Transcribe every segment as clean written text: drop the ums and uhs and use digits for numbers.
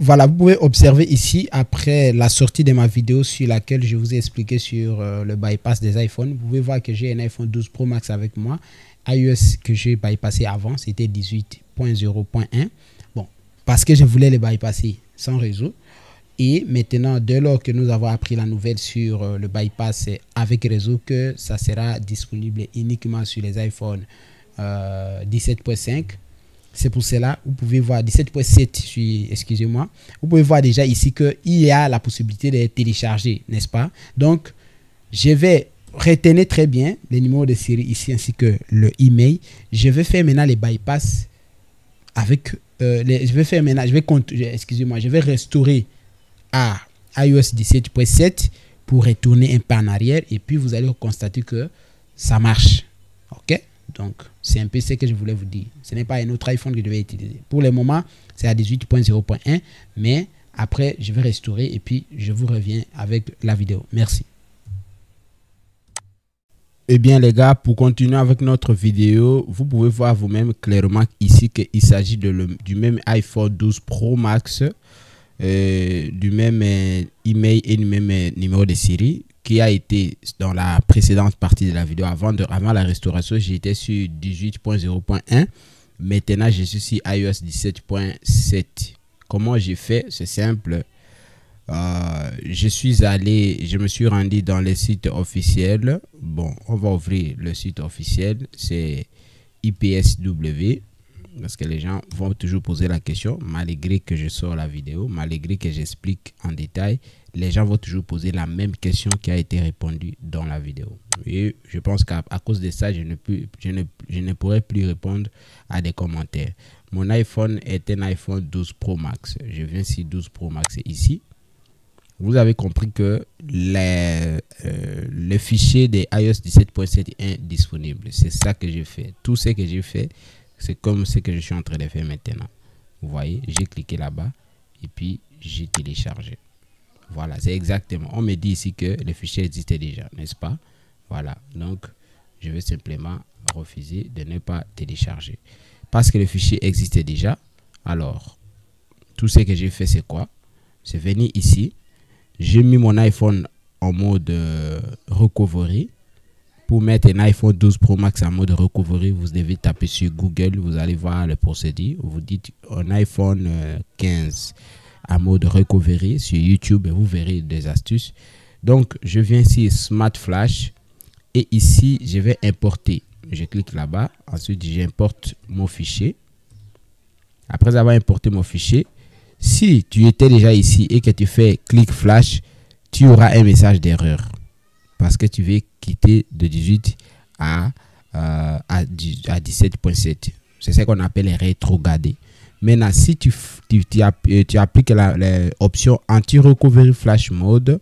Voilà, vous pouvez observer ici, après la sortie de ma vidéo sur laquelle je vous ai expliqué sur le bypass des iPhones, vous pouvez voir que j'ai un iPhone 12 Pro Max avec moi. iOS que j'ai bypassé avant, c'était 18.0.1. Bon, parce que je voulais le bypasser sans réseau. Et maintenant, dès lors que nous avons appris la nouvelle sur le bypass avec réseau, que ça sera disponible uniquement sur les iPhones 17.5. C'est pour cela, vous pouvez voir 17.7, excusez-moi, vous pouvez voir déjà ici qu'il y a la possibilité de télécharger, n'est-ce pas? Donc, je vais retenir très bien les numéros de série ici ainsi que le email. Je vais faire maintenant les bypass avec, je vais restaurer à iOS 17.7 pour retourner un peu en arrière et puis vous allez constater que ça marche. Ok? Donc, c'est un peu ce que je voulais vous dire. Ce n'est pas un autre iPhone que je vais utiliser. Pour le moment, c'est à 18.0.1. Mais après, je vais restaurer et puis je vous reviens avec la vidéo. Merci. Eh bien, les gars, pour continuer avec notre vidéo, vous pouvez voir vous-même clairement ici qu'il s'agit du même iPhone 12 Pro Max, du même email et du même numéro de série, qui a été dans la précédente partie de la vidéo. Avant la restauration, j'étais sur 18.0.1. Maintenant, je suis sur iOS 17.7. Comment j'ai fait? C'est simple. Je me suis rendu dans les sites officiels. Bon, on va ouvrir le site officiel. C'est IPSW. Parce que les gens vont toujours poser la question, malgré que je sors la vidéo, malgré que j'explique en détail, les gens vont toujours poser la même question qui a été répondue dans la vidéo. Et je pense qu'à cause de ça, je ne pourrai plus répondre à des commentaires. Mon iPhone est un iPhone 12 Pro Max. Je viens sur 12 Pro Max ici. Vous avez compris que le fichier de iOS 17.7 est indisponible. C'est ça que j'ai fait. Tout ce que j'ai fait, c'est comme ce que je suis en train de faire maintenant. Vous voyez, j'ai cliqué là-bas et puis j'ai téléchargé. Voilà, c'est exactement. On me dit ici que le fichier existait déjà, n'est-ce pas? Voilà, donc je vais simplement refuser de ne pas télécharger. Parce que le fichier existait déjà. Alors, tout ce que j'ai fait, c'est quoi? C'est venir ici. J'ai mis mon iPhone en mode recovery. Pour mettre un iPhone 12 Pro Max en mode recovery, vous devez taper sur Google, vous allez voir le procédé. Vous dites un iPhone 15 en mode recovery sur YouTube et vous verrez des astuces. Donc, je viens ici Smart Flash et ici, je vais importer. Je clique là-bas. Ensuite, j'importe mon fichier. Après avoir importé mon fichier, si tu étais déjà ici et que tu fais clic flash, tu auras un message d'erreur. Parce que tu veux quitter de 18 à 17.7. C'est ce qu'on appelle rétrograder. Maintenant, si tu appliques l'option anti-recovery flash mode,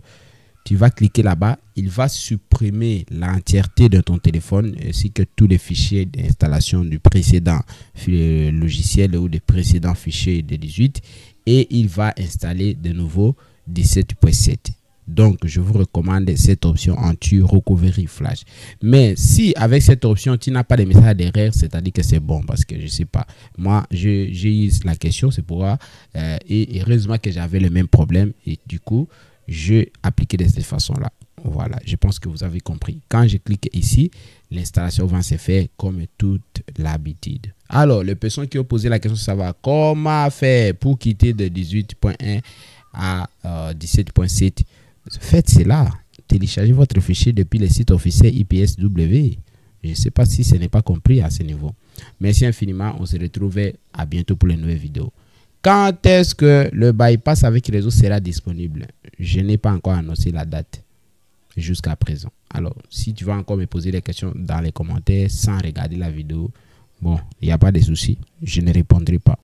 tu vas cliquer là-bas. Il va supprimer l'entièreté de ton téléphone ainsi que tous les fichiers d'installation du précédent logiciel ou des précédents fichiers de 18 et il va installer de nouveau 17.7. Donc, je vous recommande cette option anti-recovery flash. Mais si avec cette option, tu n'as pas de message d'erreur, c'est-à-dire que c'est bon parce que je ne sais pas. Moi, j'ai eu la question, c'est pourquoi. Et heureusement que j'avais le même problème. Et du coup, j'ai appliqué de cette façon-là. Voilà, je pense que vous avez compris. Quand je clique ici, l'installation va se faire comme toute l'habitude. Alors, les personnes qui ont posé la question, ça va comment faire pour quitter de 18.1 à 17.7. Faites cela. Téléchargez votre fichier depuis le site officiel IPSW. Je ne sais pas si ce n'est pas compris à ce niveau. Merci infiniment. On se retrouve à bientôt pour les nouvelles vidéos. Quand est-ce que le bypass avec réseau sera disponible? Je n'ai pas encore annoncé la date jusqu'à présent. Alors, si tu vas encore me poser des questions dans les commentaires sans regarder la vidéo, bon, il n'y a pas de souci. Je ne répondrai pas.